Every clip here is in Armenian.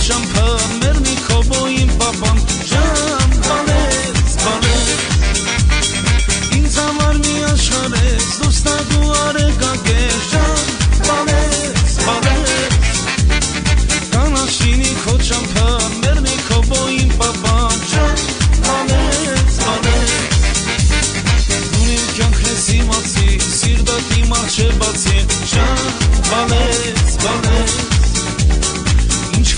ճամփա մերնի քոբոյին պապան ջան բալես բալես ինձ համար մի աշխարհ ես դուստա դու արեգագես ջան բալես բալես կանաշինի քո ճամփա մերնի քոբոյին պապան ջան բալես բալես դու իմ կյանքն ես իմացի սիրտի մարշեբացի ջան բալես բալես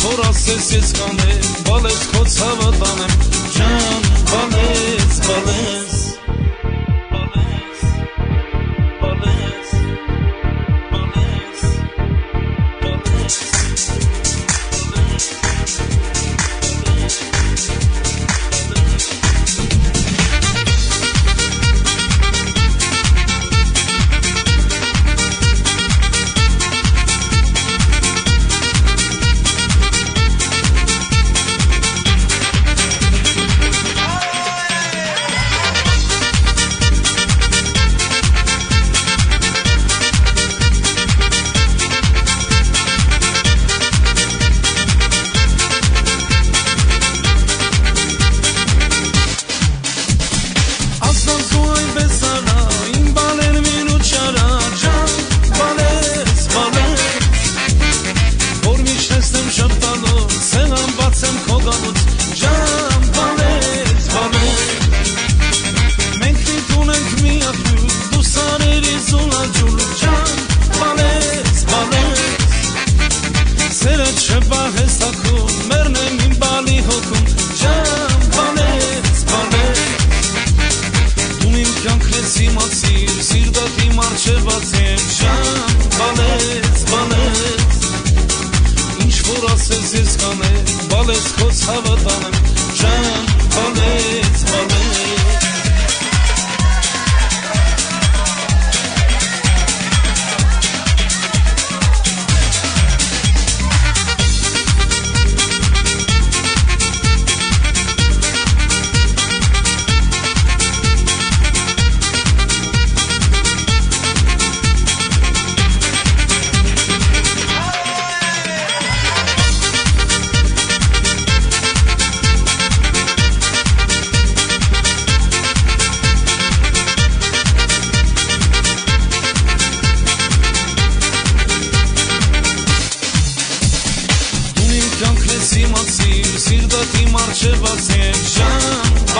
որ ասես ես կանեմ, բալես քո ցավը տանեմ, ջան, բալես, բալես, բալես, բալես,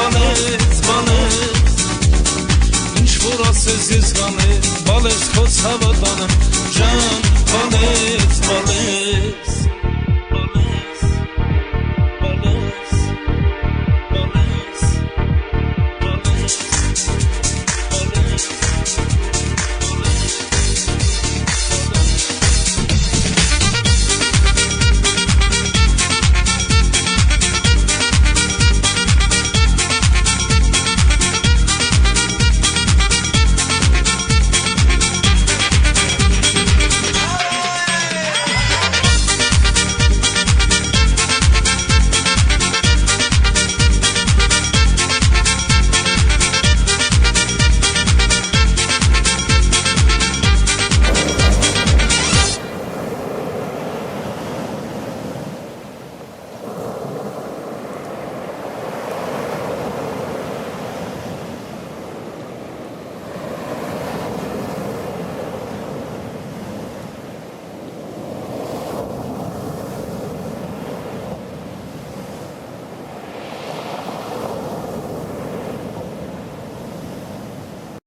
բալես, բալես, ինչ որ ասես ես կանեմ, բալես քո ցավը տանեմ, ջան, բալես, բալես